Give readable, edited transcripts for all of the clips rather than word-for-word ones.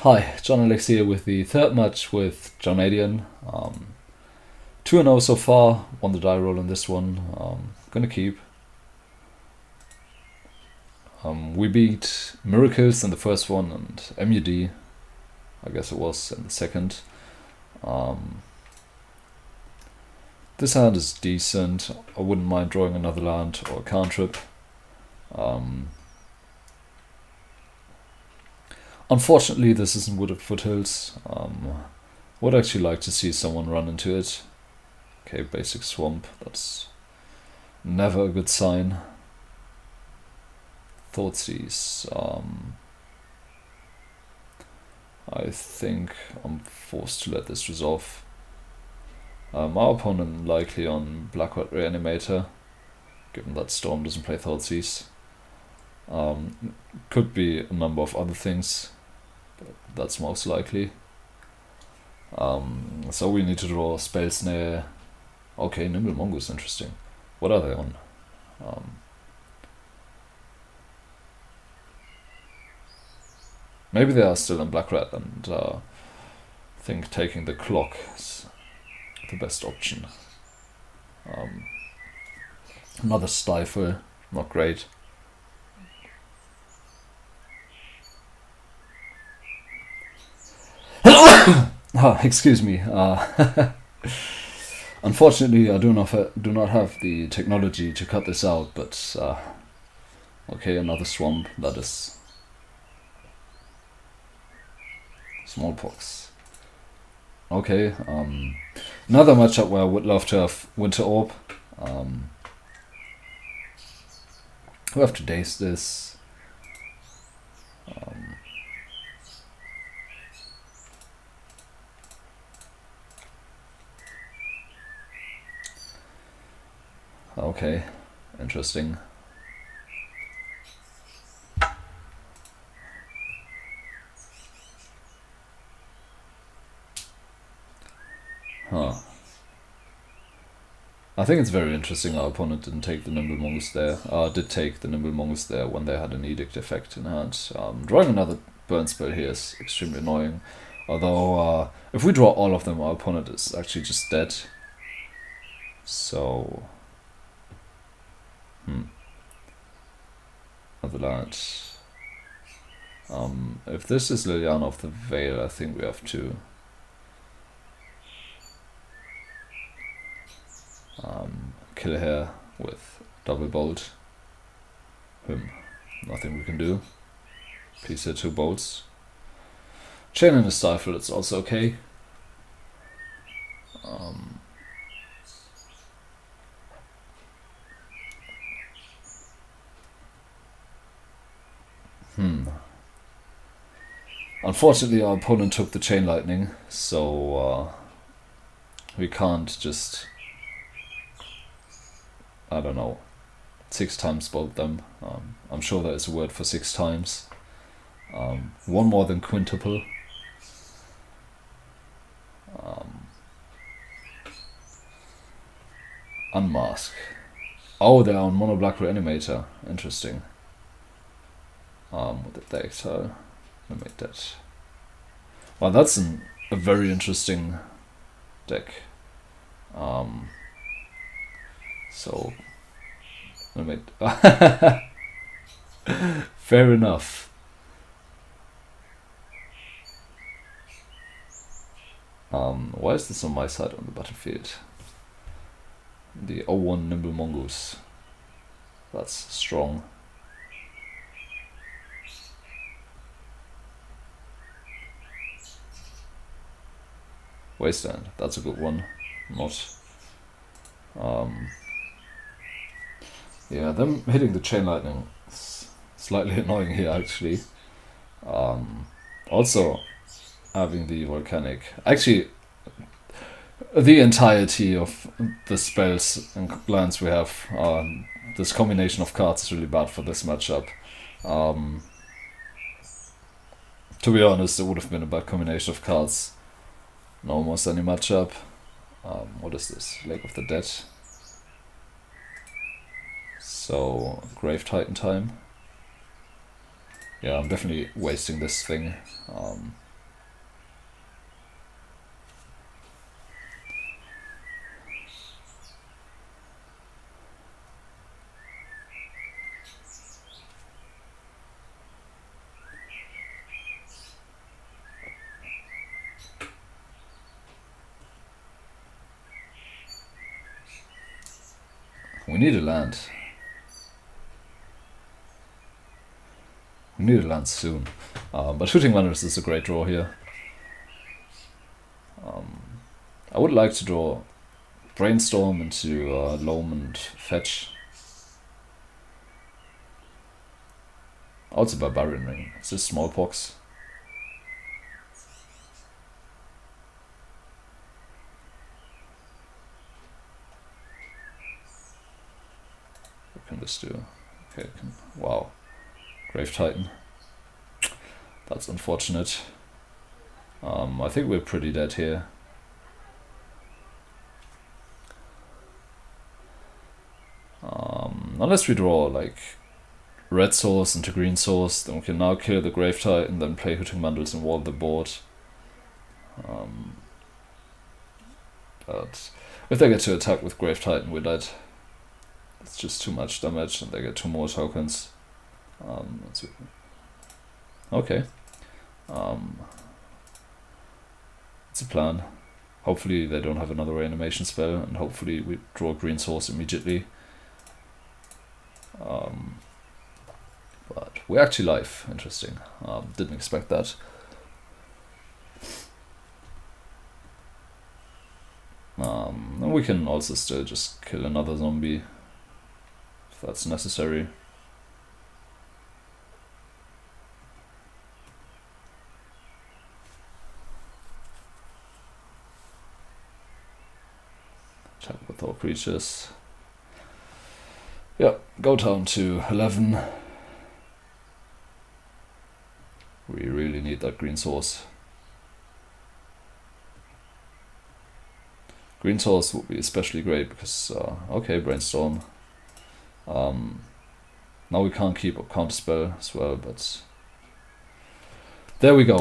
Hi, John Alex here with the third match with Jonadian. 2-0 so far, won the die roll on this one. Gonna keep. We beat Miracles in the first one and MUD, I guess it was, in the second. This hand is decent. I wouldn't mind drawing another land or a cantrip. Unfortunately, this isn't Wooded Foothills. Would actually like to see someone run into it. Okay, basic swamp. That's never a good sign. Thoughtseize. I think I'm forced to let this resolve. Our opponent likely on Black-White Reanimator, given that Storm doesn't play Thoughtseize. Could be a number of other things, but that's most likely. So we need to draw Spell Snare. Okay, Nimble Mongoose, interesting. What are they on? Maybe they are still in Black Red, and I think taking the clock is the best option. Another Stifle, not great. Excuse me. Unfortunately, I do not have the technology to cut this out, but okay, another swamp. That is smallpox. Okay, another matchup where I would love to have Winter Orb. We have to daze this. Okay, interesting. Huh. I think it's very interesting our opponent didn't take the Nimble Mongoose there. Did take the Nimble Mongoose there when they had an Edict effect in hand. Drawing another burn spell here is extremely annoying. Although, if we draw all of them, our opponent is actually just dead. So... Another land. If this is Liliana of the Veil, I think we have to kill her with double bolt. Nothing we can do. Piece her 2 bolts. Chain in a Stifle, it's also okay. Unfortunately, our opponent took the Chain Lightning, so we can't just, I don't know, 6 times bolt them. I'm sure there is a word for 6 times. One more than quintuple. Unmask. Oh, they're on Mono Black Reanimator. Interesting. What did they exile? I made that. Well, that's a very interesting deck. So I made fair enough. Why is this on my side on the battlefield? The 0-1 Nimble Mongoose. That's strong. Wasteland, that's a good one. Not. Yeah, them hitting the Chain Lightning is slightly annoying here, actually. Also, having the Volcanic. Actually, the entirety of the spells and lands we have, this combination of cards is really bad for this matchup. To be honest, it would have been a bad combination of cards in almost any matchup. What is this? Lake of the Dead. So, Grave Titan time. Yeah, I'm definitely wasting this thing. We need a land. We need a land soon. But Shooting Runners is a great draw here. I would like to draw Brainstorm into Loam and Fetch. Also Barbarian Ring. It's just Smallpox. What can this do? Okay, wow. Grave Titan. That's unfortunate. I think we're pretty dead here. Unless we draw like red source into green source, then we can now kill the Grave Titan, then play Hooting Mandals and wall the board. But if they get to attack with Grave Titan, we're dead. It's just too much damage, and they get 2 more tokens. Okay. It's a plan. Hopefully they don't have another reanimation spell, and hopefully we draw a green source immediately. But we're actually live. Interesting. Didn't expect that. And we can also still just kill another zombie if that's necessary. Attack with all creatures. Yeah, go down to 11. We really need that green source. Green source would be especially great because, okay, Brainstorm. Now we can't keep up Counterspell as well, but there we go.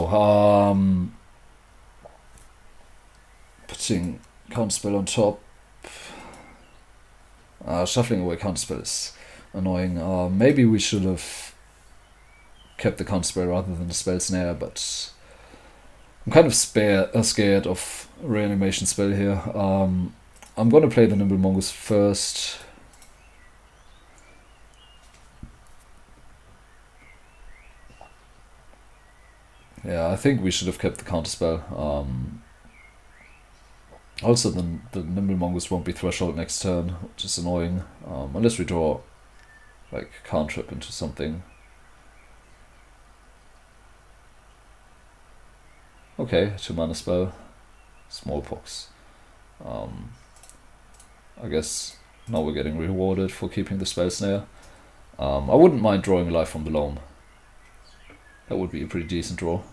Putting Counterspell on top. Shuffling away Counterspell is annoying. Maybe we should have kept the Counterspell rather than the Spell Snare, but I'm kind of scared of Reanimation spell here. I'm gonna play the Nimble Mongoose first. Yeah, I think we should have kept the Counterspell. Also, the Nimble Mongoose won't be Threshold next turn, which is annoying. Unless we draw like Cantrip into something. Okay, 2 mana spell. Smallpox. I guess now we're getting rewarded for keeping the Spell Snare. I wouldn't mind drawing Life from the Loam. That would be a pretty decent draw.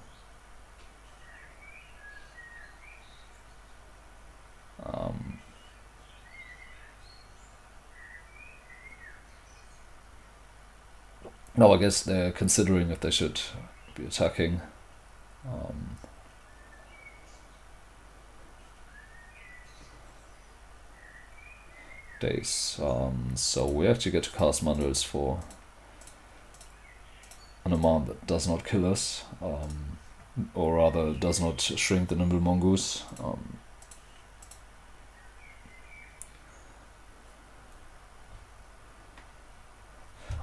Now I guess they're considering if they should be attacking. Days. So we actually get to cast Manuals for an amount that does not kill us, or rather does not shrink the Nimble Mongoose.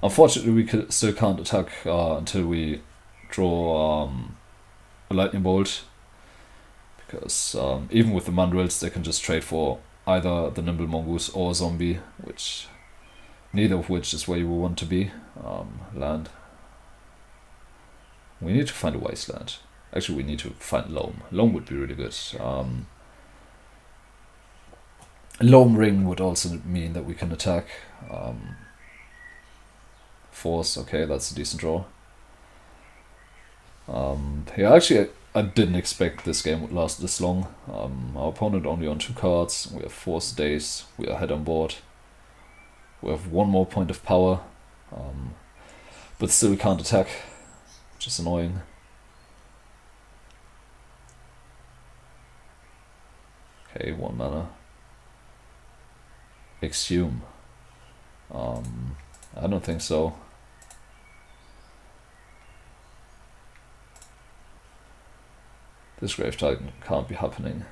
Unfortunately, we still can't attack until we draw a Lightning Bolt, because even with the Mandrills, they can just trade for either the Nimble Mongoose or a zombie, neither of which is where you will want to be. Land. We need to find a wasteland. Actually, we need to find Loam. Loam would be really good. Loam Ring would also mean that we can attack. Force, okay, that's a decent draw. Yeah, actually, I didn't expect this game would last this long. Our opponent only on 2 cards. We have 4 stays. We are ahead on board. We have 1 more point of power, but still we can't attack, which is annoying. Okay, 1 mana. Exhume. I don't think so. This Grave Titan can't be happening.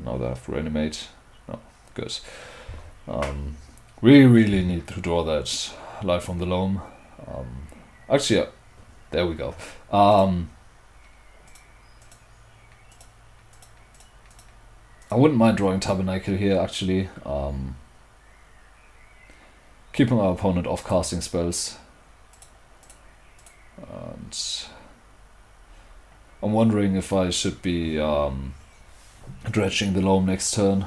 Now they have to reanimate. No, good. We really need to draw that life from the loam. Actually, yeah, there we go. I wouldn't mind drawing Tabernacle here, actually. Keeping our opponent off casting spells. And I'm wondering if I should be dredging the loam next turn.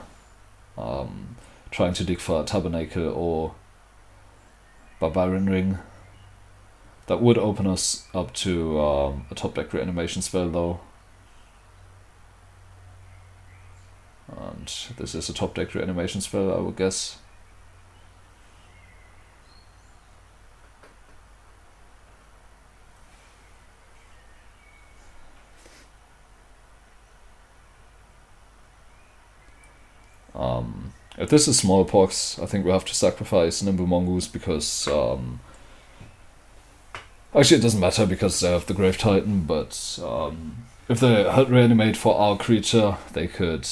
Trying to dig for a Tabernacle or Barbarian Ring. That would open us up to a top deck reanimation spell though. And this is a top deck reanimation spell, I would guess. If this is Smallpox, I think we have to sacrifice Nimble Mongoose because... actually, it doesn't matter because they have the Grave Titan, but if they had reanimate for our creature, they could...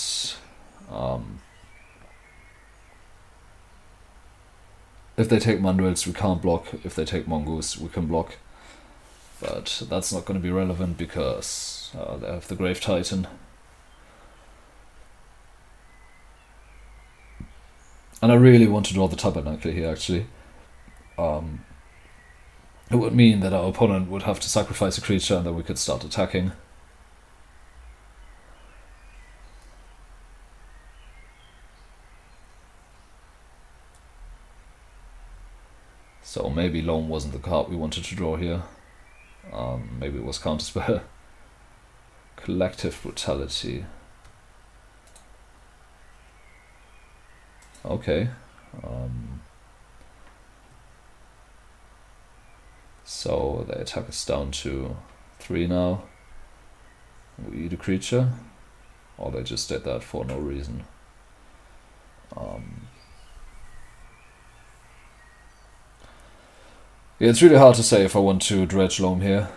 if they take Mandrills, we can't block. If they take Mongoose, we can block. But that's not going to be relevant because they have the Grave Titan. And I really want to draw the Tabernacle here, actually. It would mean that our opponent would have to sacrifice a creature and then we could start attacking. So maybe Loam wasn't the card we wanted to draw here. Maybe it was Counterspell. Collective Brutality. Okay. So they attack us down to 3 now. We eat a creature. Or they just did that for no reason. Yeah, it's really hard to say if I want to dredge Loam here.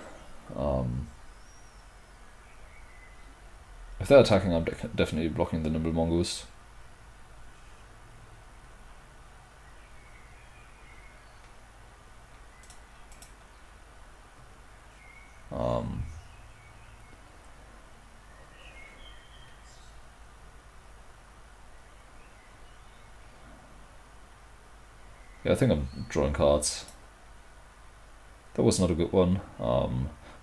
If they're attacking, I'm definitely blocking the Nimble Mongoose. Yeah, I think I'm drawing cards. That was not a good one. I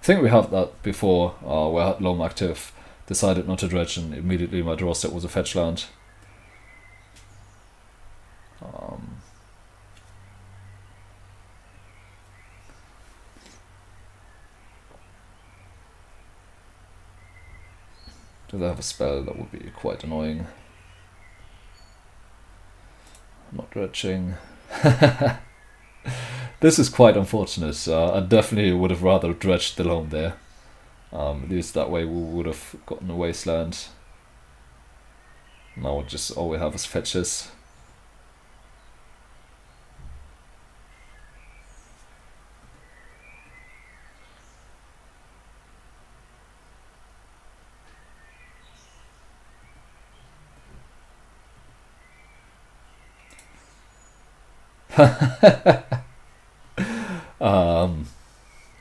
think we have that before, where I had Loam active, decided not to dredge, and immediately my draw set was a fetch land. Do they have a spell? That would be quite annoying. Not dredging. This is quite unfortunate. I definitely would have rather dredged the Loam there. At least that way we would have gotten a wasteland. Now just all we have is fetches.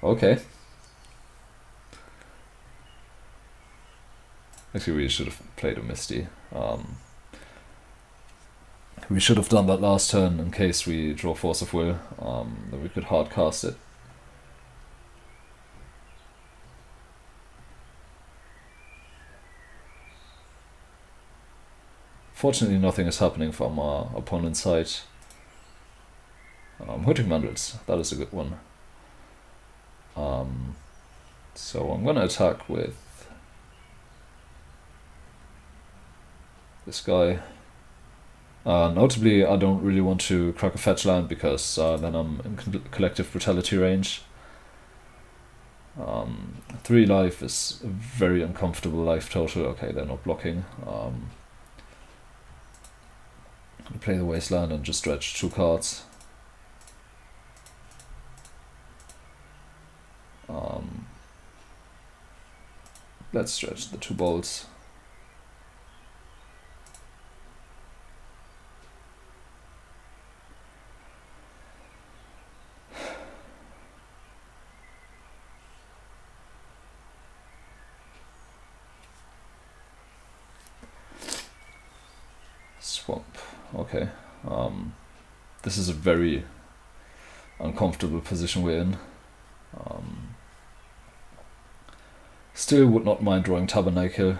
Okay. Actually, we should have played a Misty. We should have done that last turn in case we draw Force of Will, then we could hard cast it. Fortunately, nothing is happening from our opponent's side. Hooting Mandrills, that is a good one. So I'm going to attack with this guy. Notably, I don't really want to crack a fetch land because then I'm in collective brutality range. 3 life is a very uncomfortable life total. Okay, they're not blocking. Play the wasteland and just dredge 2 cards. Let's stretch the 2 bolts. swamp. Okay. This is a very uncomfortable position we're in. Still would not mind drawing Tabernacle.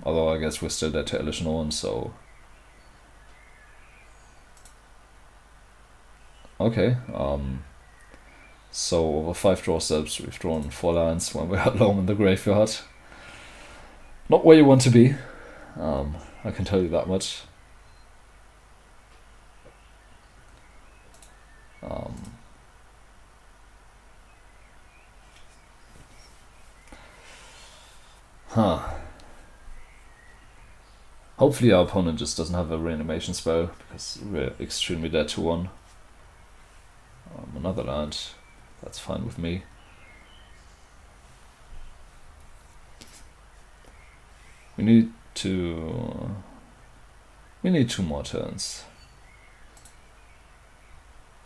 Although I guess we're still there to Elish Norn, so... Okay, so over 5 draw steps we've drawn 4 lands when we're alone in the graveyard. Not where you want to be, I can tell you that much. Hopefully our opponent just doesn't have a reanimation spell, because we're extremely dead to 1. Another land, that's fine with me. We need 2 more turns.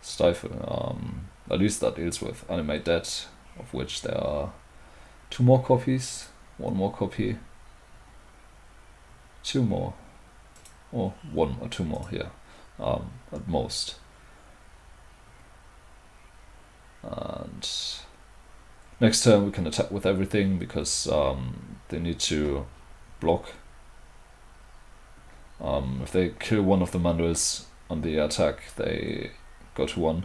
Stifle, at least that deals with Animate Dead, of which there are 2 more copies, 1 more copy, 2 more, or 1 or 2 more here, at most. And next turn we can attack with everything, because they need to block. If they kill one of the Mandrills on the attack, they go to 1,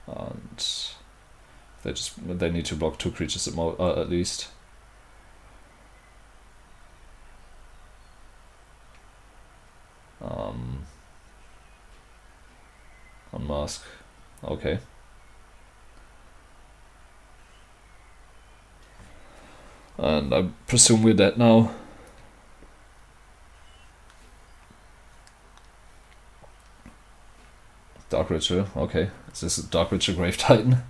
and they need to block 2 creatures at least. Unmask. Okay. And I presume we're dead now. Dark Ritual, okay. Is this a Dark Ritual Grave Titan?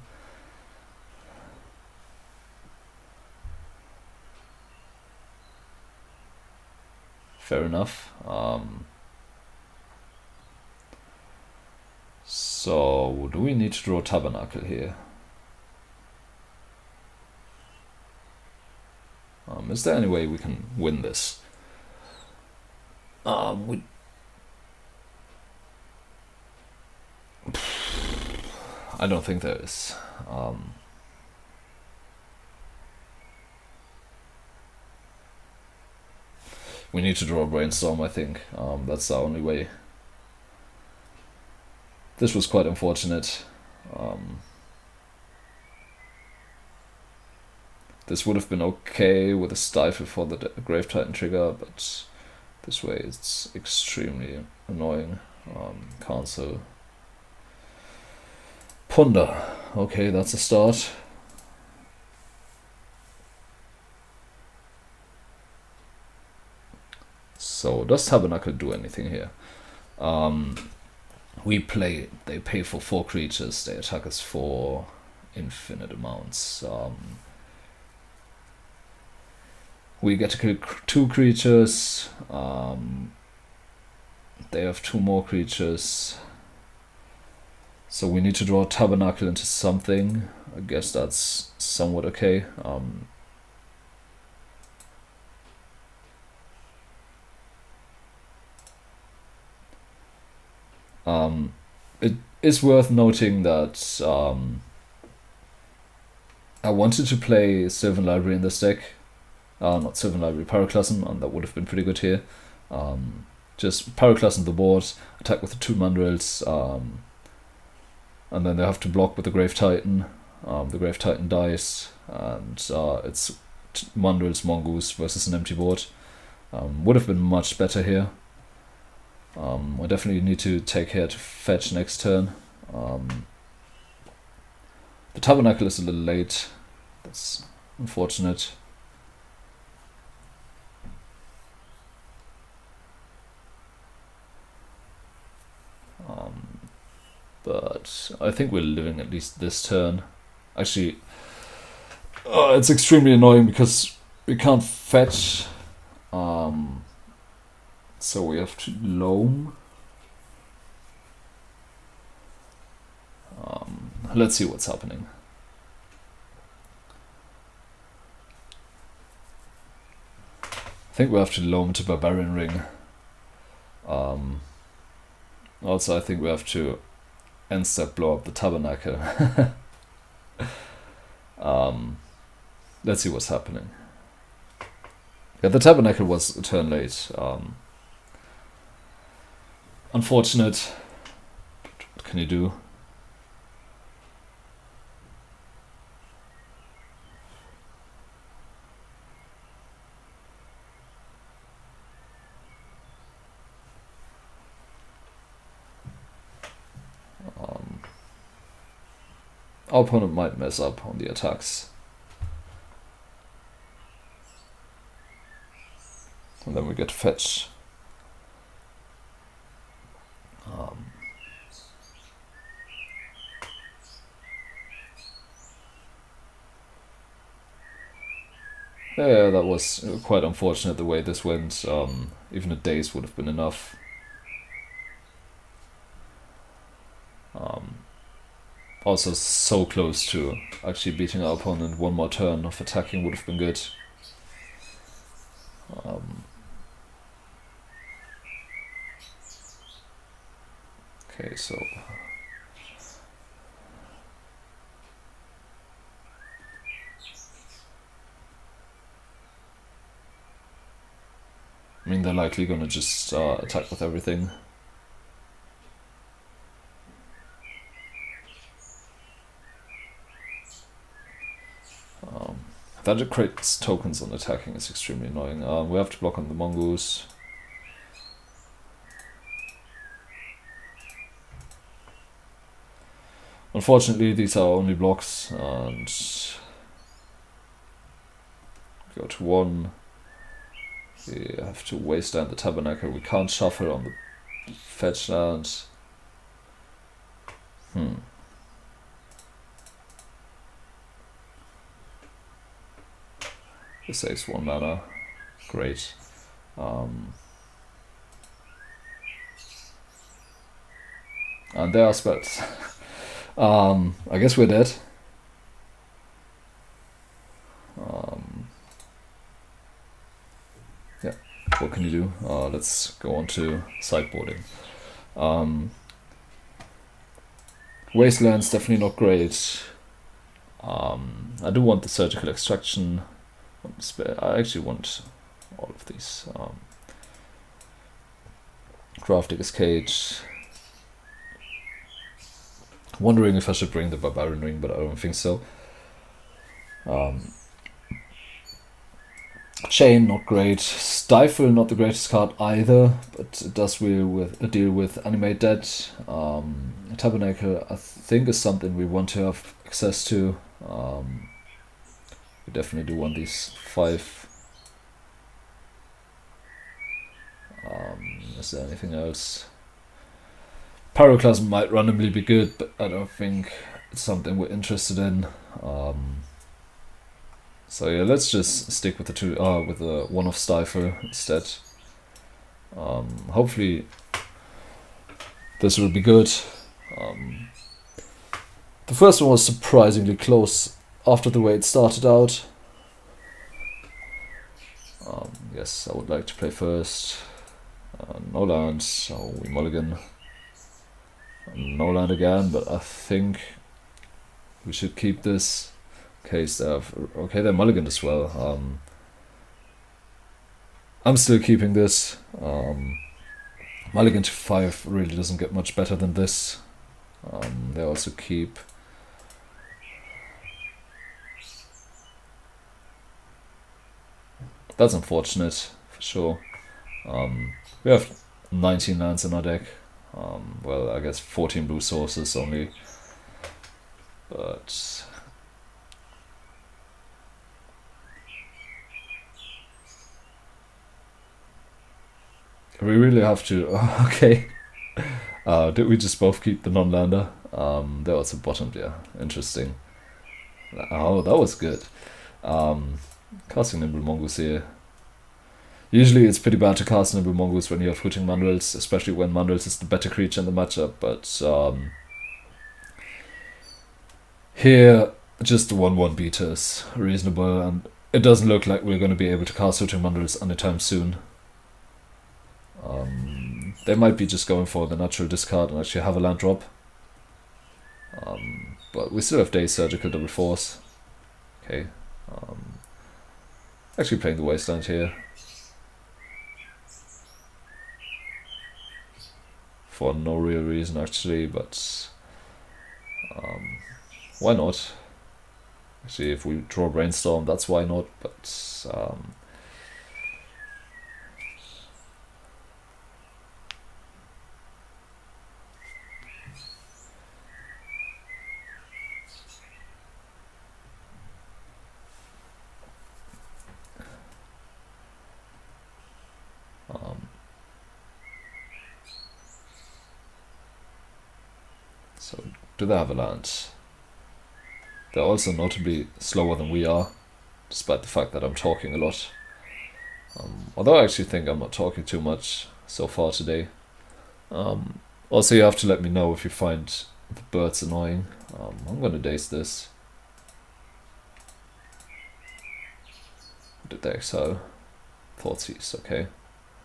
Fair enough. So, do we need to draw Tabernacle here? Is there any way we can win this? I don't think there is. We need to draw a Brainstorm, I think. That's the only way. This was quite unfortunate. This would have been okay with a Stifle for the Grave Titan trigger, but this way it's extremely annoying. Cancel. Ponder. Okay, that's a start. So, does Tabernacle do anything here? They pay for 4 creatures, they attack us for infinite amounts. We get to kill 2 creatures, they have 2 more creatures, so we need to draw Tabernacle into something. I guess that's somewhat okay. It is worth noting that I wanted to play Sylvan Library in this deck. Not Sylvan Library, Pyroclasm, and that would have been pretty good here. Just Pyroclasm the board, attack with the 2 Mandrills, and then they have to block with the Grave Titan. The Grave Titan dies, and it's Mandrills, Mongoose versus an empty board. Would have been much better here. I definitely need to take care to fetch next turn. The Tabernacle is a little late. That's unfortunate. But I think we're living at least this turn. Actually, it's extremely annoying because we can't fetch. So we have to loam. Let's see what's happening. I think we have to loam to Barbarian Ring. Also, I think we have to end-step blow up the Tabernacle. Let's see what's happening. Yeah, the Tabernacle was a turn late. Unfortunate. What can you do? Our opponent might mess up on the attacks. And then we get fetch. Yeah, that was quite unfortunate the way this went. Even a daze would have been enough. Also so close to actually beating our opponent. One more turn of attacking would have been good. Okay, so I mean, they're likely gonna just attack with everything. That it creates tokens on attacking is extremely annoying. We have to block on the mongoose. Unfortunately, these are only blocks, and go to 1. We have to waste down the Tabernacle. We can't shuffle on the fetch land. This saves 1 mana. Great. And there are spells. I guess we're dead. Yeah, what can you do? Let's go on to sideboarding. Wasteland's definitely not great. I do want the surgical extraction. I actually want all of these. Craftigger's Cage. Wondering if I should bring the Barbarian Ring, but I don't think so. Chain, not great. Stifle, not the greatest card either, but it does deal with Animate Dead. Tabernacle, I think, is something we want to have access to. We definitely do want these 5. Is there anything else? Pyroclasm might randomly be good, but I don't think it's something we're interested in. So yeah, let's just stick with the 1 of Stifle instead. Hopefully this will be good. The first one was surprisingly close after the way it started out. Yes, I would like to play first. No land, so we mulligan. No land again, but I think we should keep this. Okay, they're mulliganed as well. I'm still keeping this. Mulligan to 5 really doesn't get much better than this. They also keep. That's unfortunate, for sure. We have 19 lands in our deck. Well, I guess 14 blue sources only. But we really have to. Okay. Did we just both keep the non-lander? That was a bottomed, yeah. Interesting. Oh, that was good. Casting Nimble Mongoose here. Usually it's pretty bad to cast Nimble Mongoose when you have Hooting Mandrills, especially when Mandrills is the better creature in the matchup, but here just the 1/1 beater is reasonable, and it doesn't look like we're going to be able to cast Hooting Mandrills anytime soon. They might be just going for the natural discard and actually have a land drop. But we still have Day Surgical double force. Okay. Actually playing the Wasteland here. For no real reason actually, but why not? Actually, if we draw Brainstorm, that's why not, but so do they have a land? They're also notably slower than we are, despite the fact that I'm talking a lot. Although I actually think I'm not talking too much so far today. Also, you have to let me know if you find the birds annoying. I'm gonna daze this. Did they exile? Thoughtseize, okay.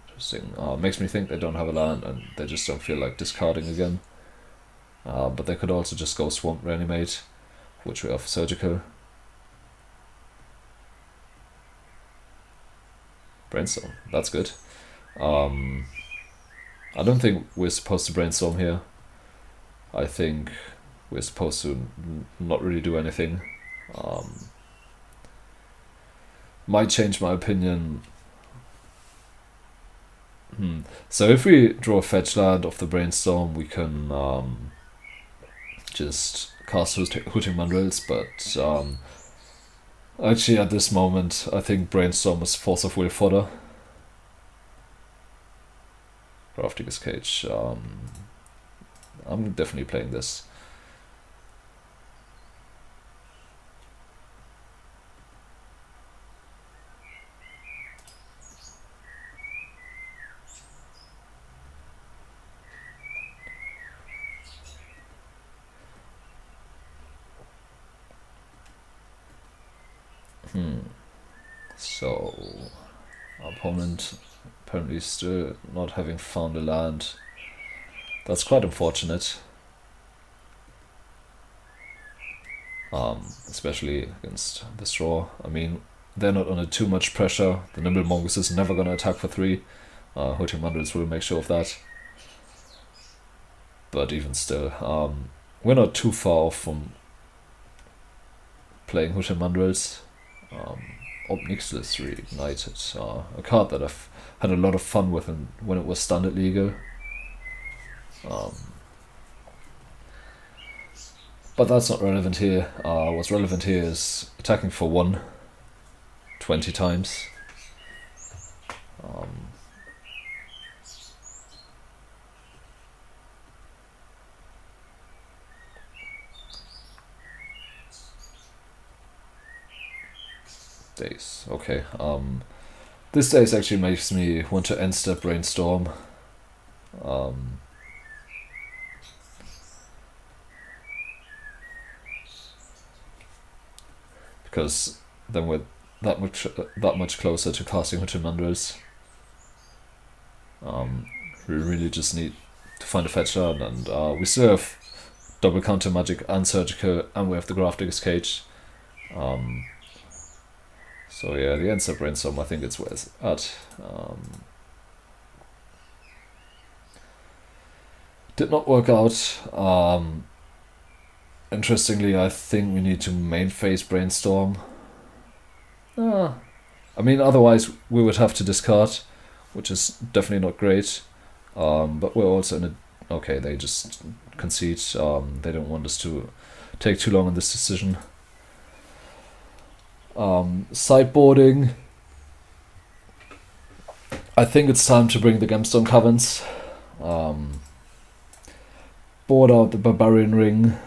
Interesting. Makes me think they don't have a land and they just don't feel like discarding again. But they could also just go Swamp Reanimate, which we have Surgical. Brainstorm, that's good. I don't think we're supposed to Brainstorm here. I think we're supposed to not really do anything. Might change my opinion. So if we draw a fetch land off the Brainstorm, we can just cast Hooting Mandrills, but actually at this moment I think Brainstorm is Force of Will fodder. Grafdigger's Cage. I'm definitely playing this. So, our opponent apparently still not having found a land. That's quite unfortunate. Especially against this draw. I mean, they're not under too much pressure. The Nimble Mongoose is never going to attack for 3. Hooting Mandrills will make sure of that. But even still, we're not too far off from playing Hooting Mandrills. Obnixilus Reignited, a card that I've had a lot of fun with when it was standard legal. But that's not relevant here. What's relevant here is attacking for 1, 20 times. Days. Okay. This days actually makes me want to end step Brainstorm. Because then we're that much closer to casting Hooting Mandrills. We really just need to find a fetch land, and we still have double counter magic and surgical, and we have the Grafdigger's Cage. So yeah, the end step Brainstorm, I think it's where it's at. Did not work out. Interestingly, I think we need to main phase Brainstorm. I mean, otherwise we would have to discard, which is definitely not great. But we're also in a... Okay, they just concede. They don't want us to take too long on this decision. Sideboarding. I think it's time to bring the Gemstone Caverns. Board out the Barbarian Ring.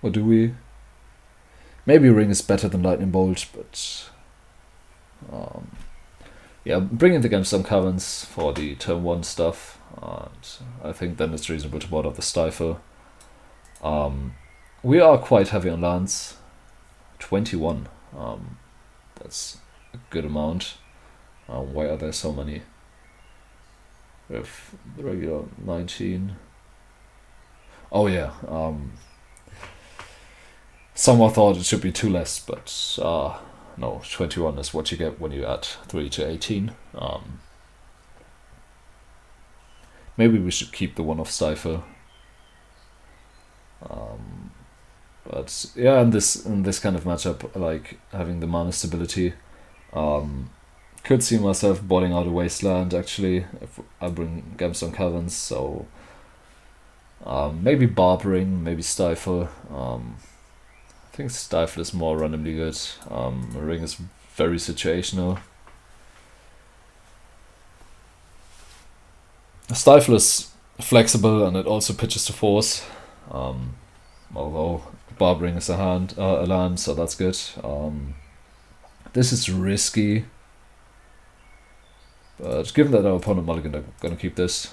Or do we? Maybe Ring is better than Lightning Bolt, but yeah, bring in the Gemstone Caverns for the turn 1 stuff. I think then it's reasonable to board out the Stifle. We are quite heavy on lands. 21. That's a good amount. Why are there so many? With the regular 19. Oh yeah, someone thought it should be 2 less, but no, 21 is what you get when you add 3 to 18. Maybe we should keep the 1 off Stifle. But yeah, in this kind of matchup, I like having the mana stability. Could see myself boarding out a Wasteland actually if I bring Gemstone Caverns, so maybe Barbering, maybe Stifle. I think Stifle is more randomly good. Ring is very situational. Stifle is flexible and it also pitches to force. Although Barbering is a land, so that's good. This is risky, but given that our opponent mulligan, I'm gonna keep this.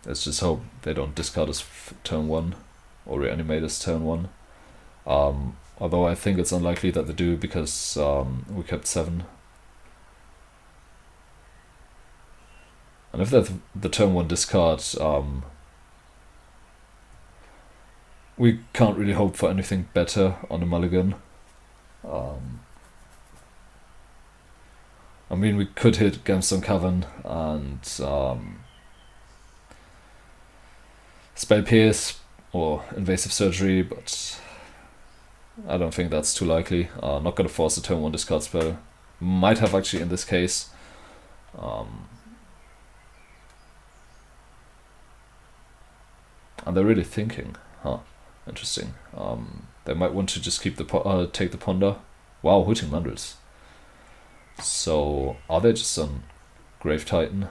Let's just hope they don't discard us turn 1 or Reanimate us turn 1. Although I think it's unlikely that they do because we kept 7. And if they're the turn 1 discard, we can't really hope for anything better on a mulligan. I mean, we could hit Gemstone Cavern and Spell Pierce or Invasive Surgery, but I don't think that's too likely. Not gonna force a turn 1 discard spell. Might have actually in this case. And they're really thinking, huh? Interesting. They might want to just keep the take the Ponder. Wow, Hooting Mandrills. So are they just on Grave Titan?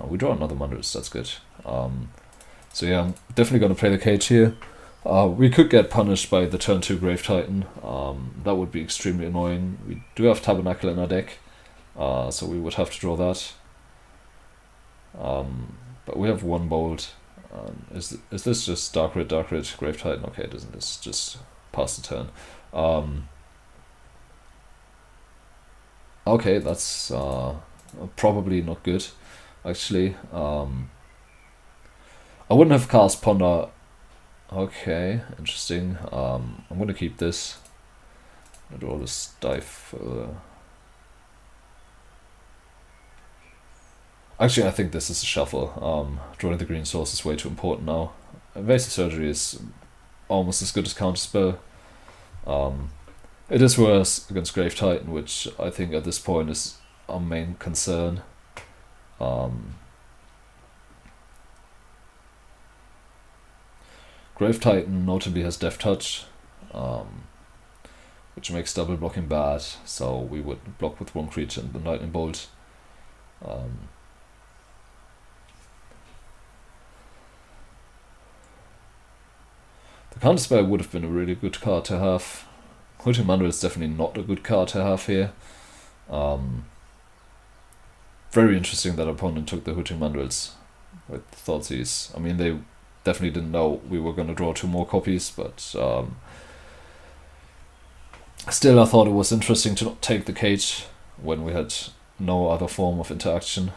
We draw another Mandrills. That's good. So yeah, I'm definitely gonna play the cage here. We could get punished by the turn 2 Grave Titan. That would be extremely annoying. We do have Tabernacle in our deck, so we would have to draw that. But we have 1 bolt. Is this just Dark Red, Grave Titan? Okay, it isn't. It's just pass the turn. Okay, that's probably not good, actually. I wouldn't have cast Ponder. Okay, interesting. I'm gonna keep this. I'm gonna draw this Stifle. Actually, I think this is a shuffle. Drawing the green source is way too important now. Invasive Surgery is almost as good as Counterspell. It is worse against Grave Titan, which I think at this point is our main concern. Grave Titan notably has Death Touch, which makes double blocking bad, so we would block with 1 creature and the Lightning Bolt. The Counterspell would have been a really good card to have. Hooting Mandrill is definitely not a good card to have here. Very interesting that opponent took the Hooting Mandrills with Thoughtseize. I mean, they definitely didn't know we were going to draw 2 more copies, but still I thought it was interesting to not take the cage when we had no other form of interaction.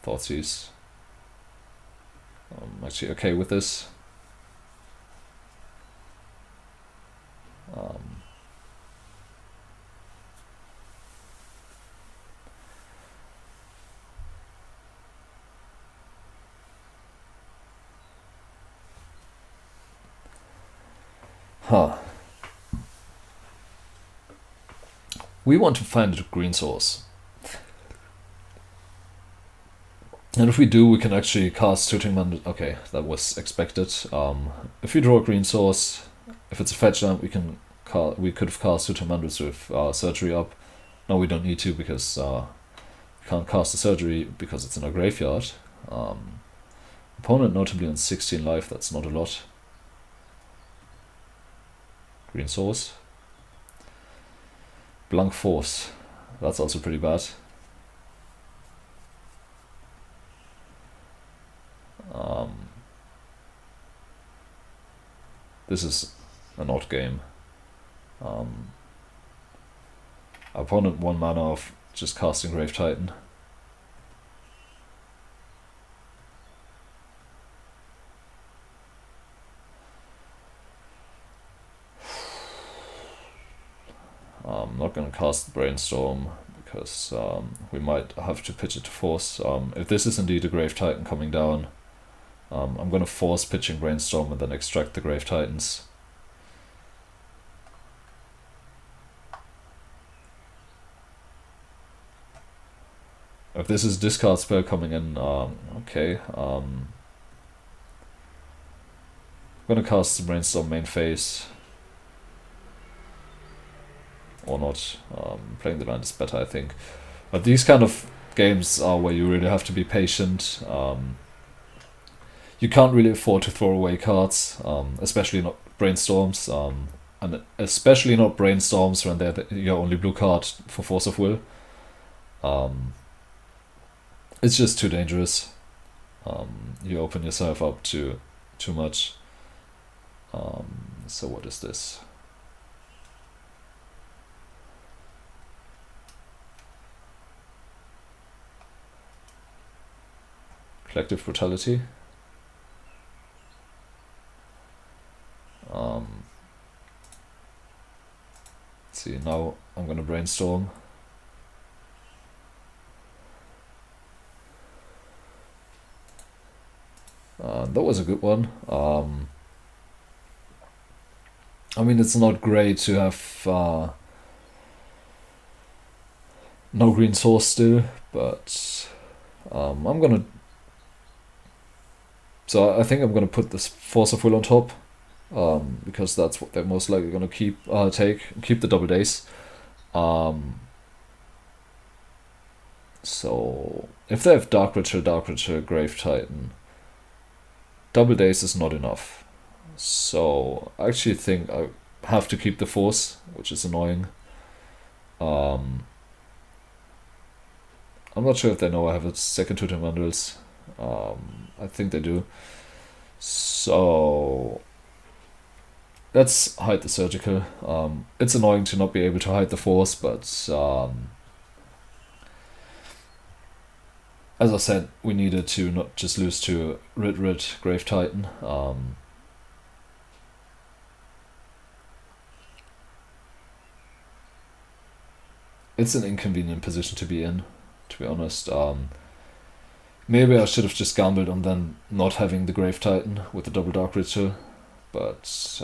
Thoughtseize. I'm actually okay with this. We want to find a green source. And if we do, we can actually cast Hooting Mandrill. Okay, that was expected. If we draw a green source, if it's a fetch land, we could have cast Hooting Mandrills with Surgery up. No, we don't need to because we can't cast the Surgery because it's in our graveyard. Opponent notably on 16 life, that's not a lot. Green source. Blank Force, that's also pretty bad. This is an odd game. Opponent 1 mana of just casting Grave Titan. I'm not going to cast the Brainstorm because we might have to pitch it to force. If this is indeed a Grave Titan coming down, I'm going to force pitching Brainstorm and then extract the Grave Titans. If this is discard spell coming in, okay. I'm going to cast the Brainstorm main phase. Or not. Playing the land is better, I think. But these kind of games are where you really have to be patient. You can't really afford to throw away cards, especially not Brainstorms, and especially not Brainstorms when they're your only blue card for Force of Will. It's just too dangerous. You open yourself up to too much. So what is this? Collective Brutality. Let's see, now I'm gonna Brainstorm. That was a good one. I mean, it's not great to have no green source still, but I'm gonna. So I think I'm gonna put this Force of Will on top, because that's what they're most likely gonna keep the double days. So if they have Dark Ritual, Grave Titan, double days is not enough. So I actually think I have to keep the Force, which is annoying. I'm not sure if they know I have a second Totem Vandals. I think they do. So let's hide the Surgical. It's annoying to not be able to hide the Force, but as I said, we needed to not just lose to Rid Grave Titan. It's an inconvenient position to be in, to be honest. Maybe I should have just gambled on then not having the Grave Titan with the double Dark Ritual, but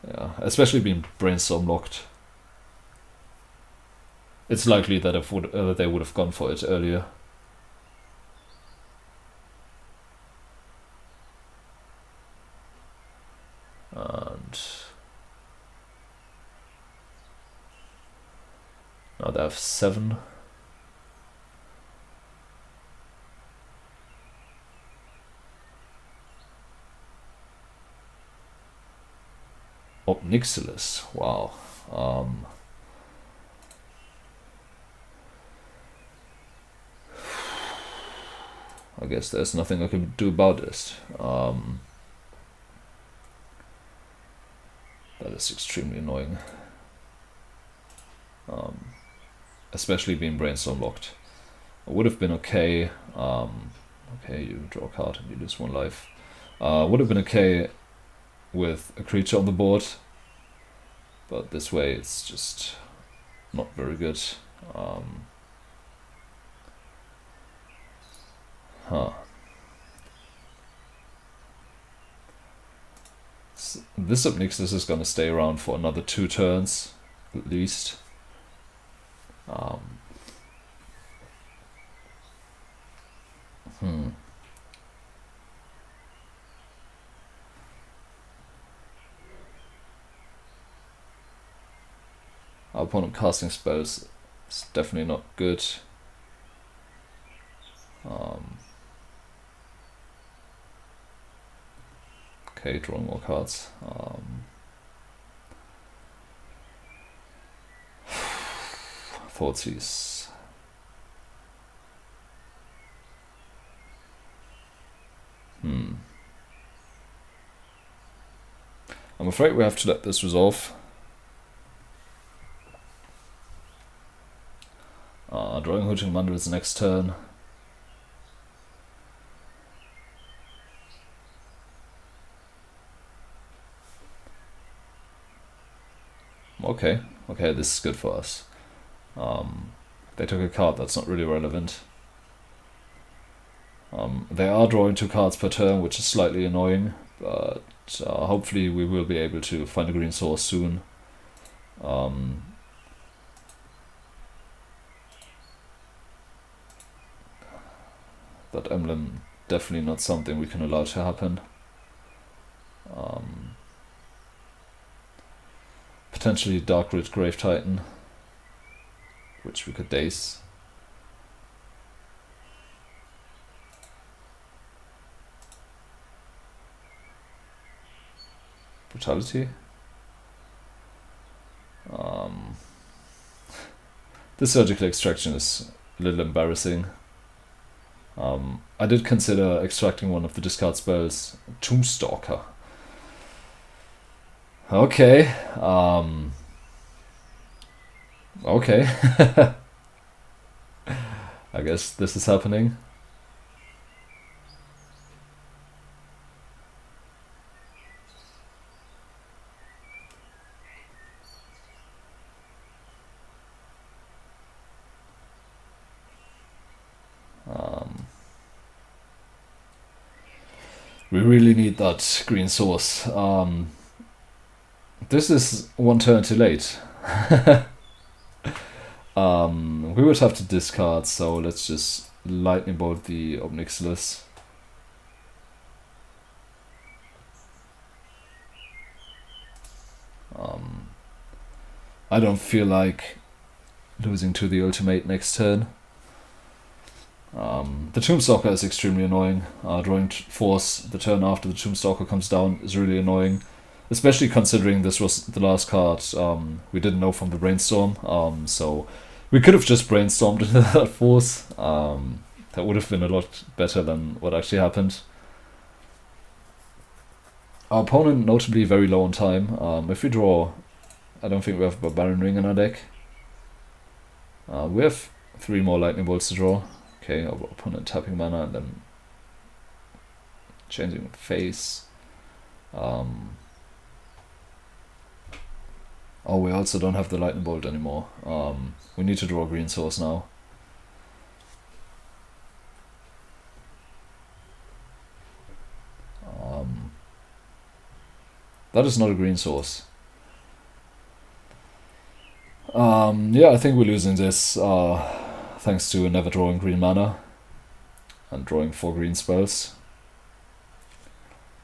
yeah, especially being Brainstorm locked. It's likely that if they would have gone for it earlier. And now they have 7. Oh, Nixilis. Wow. I guess there's nothing I can do about this. That is extremely annoying. Especially being Brainstorm locked. It would have been okay. Okay, you draw a card and you lose 1 life. Would have been okay with a creature on the board, but this way it's just not very good. This Subnixus is gonna stay around for another 2 turns at least. Our opponent casting spells is definitely not good. Okay, drawing more cards. Thoughtseize. I'm afraid we have to let this resolve. putting him under his next turn. Okay, this is good for us. They took a card that's not really relevant. They are drawing 2 cards per turn, which is slightly annoying, but hopefully we will be able to find a green source soon. That emblem, definitely not something we can allow to happen. Potentially Dark Rid Grave Titan, which we could daze. Brutality. This surgical extraction is a little embarrassing. I did consider extracting one of the discard spells, Tombstalker. Okay. Okay. I guess this is happening. We really need that green source. This is 1 turn too late. We would have to discard, so let's just lightning bolt the Obnixilis. I don't feel like losing to the ultimate next turn. The Tombstalker is extremely annoying. Drawing force the turn after the Tombstalker comes down is really annoying, especially considering this was the last card we didn't know from the Brainstorm. So we could have just brainstormed into that force. That would have been a lot better than what actually happened. Our opponent notably very low on time. If we draw, I don't think we have a Barbarian Ring in our deck. We have 3 more Lightning Bolts to draw. Okay, our opponent tapping mana and then changing face. Oh, we also don't have the Lightning Bolt anymore. We need to draw a green source now. That is not a green source. Yeah, I think we're losing this thanks to never drawing green mana and drawing 4 green spells.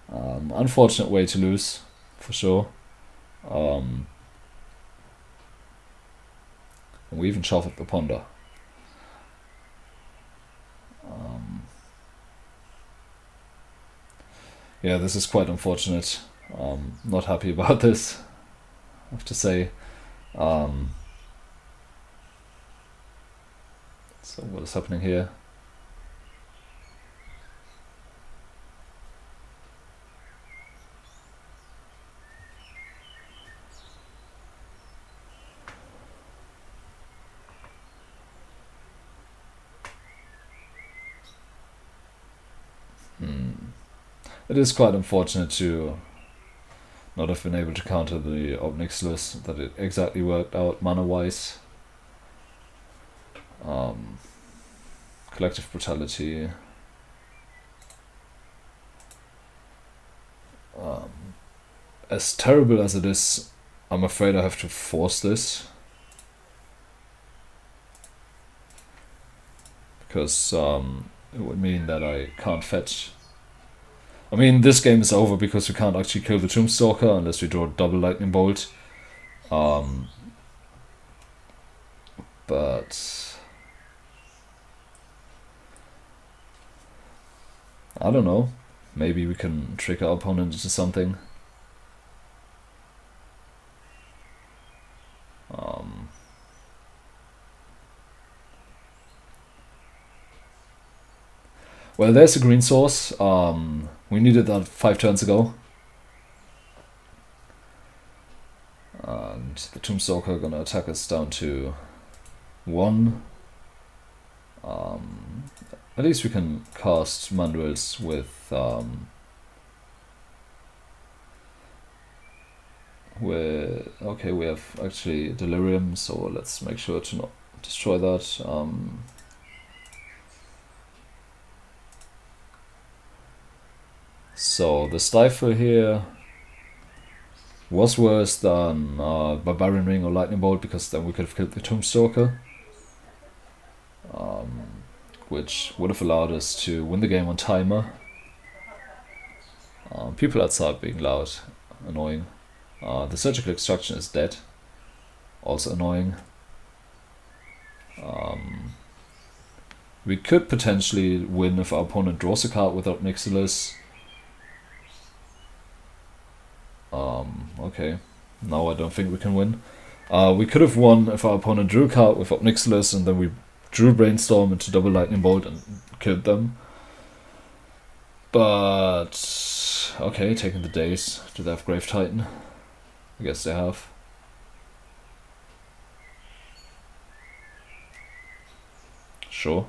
Unfortunate way to lose, for sure. We even shuffled the Ponder. Yeah, this is quite unfortunate. Not happy about this, I have to say. So what is happening here? It is quite unfortunate to not have been able to counter the Obnixilis, that it exactly worked out mana-wise. Collective Brutality. As terrible as it is, I'm afraid I have to force this. Because it would mean that I can't fetch. I mean, this game is over because we can't actually kill the Tombstalker unless we draw a double Lightning Bolt. But I don't know. Maybe we can trick our opponent into something. Well, there's a green source. We needed that 5 turns ago. And the Tombstalker gonna attack us down to 1. At least we can cast manuals with okay, we have actually delirium, so let's make sure to not destroy that. So the stifle here was worse than Barbarian Ring or Lightning Bolt, because then we could have killed the Tombstalker, which would have allowed us to win the game on timer. People outside being loud, annoying. The Surgical Extraction is dead, also annoying. We could potentially win if our opponent draws a card without Nixilis. Okay, now I don't think we can win. We could have won if our opponent drew a card without Nixilis, and then we drew Brainstorm into double Lightning Bolt and killed them. But okay, taking the days. Do they have Grave Titan? I guess they have. Sure.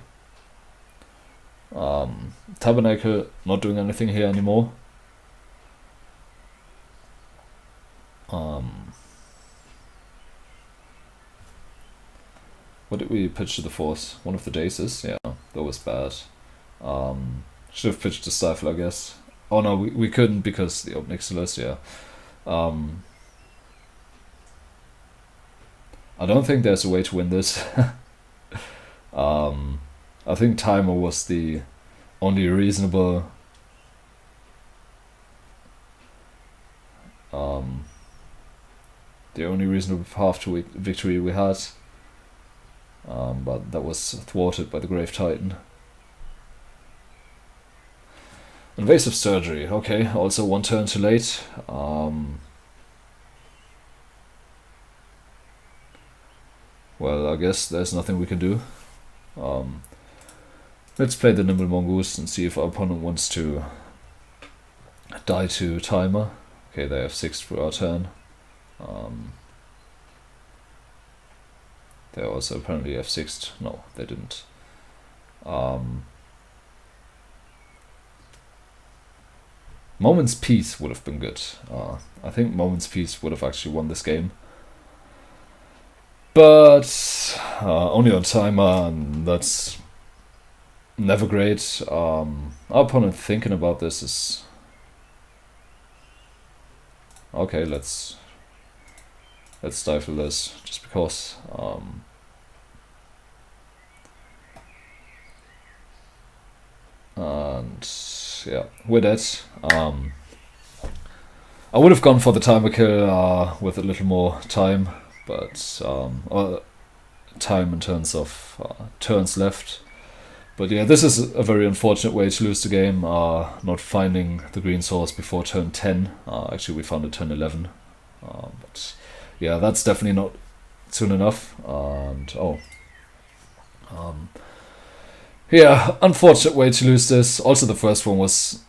Tabernacle not doing anything here anymore. What did we pitch to the force? One of the daces? Yeah, that was bad. Should have pitched the Stifle, I guess. Oh no, we couldn't because the Nixilis, yeah. I don't think there's a way to win this. I think timer was the only reasonable path to victory we had, but that was thwarted by the Grave Titan. Invasive Surgery, okay, also one turn too late. Well, I guess there's nothing we can do. Let's play the Nimble Mongoose and see if our opponent wants to die to timer. Okay, they have 6 for our turn. They also apparently have 6. No, they didn't. Moment's Peace would have been good. I think Moment's Peace would have actually won this game. But only on timer, and that's never great. Our opponent thinking about this is... Okay, let's stifle this, just because. And yeah, with it, I would have gone for the timer kill with a little more time, but time in terms of turns left. But yeah, this is a very unfortunate way to lose the game, not finding the green source before turn 10. Actually, we found it turn 11. But yeah, that's definitely not soon enough. And yeah, unfortunate way to lose this. Also, the first one was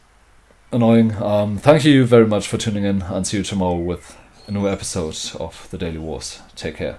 annoying. Thank you very much for tuning in, and see you tomorrow with a new episode of the Daily Wars. Take care.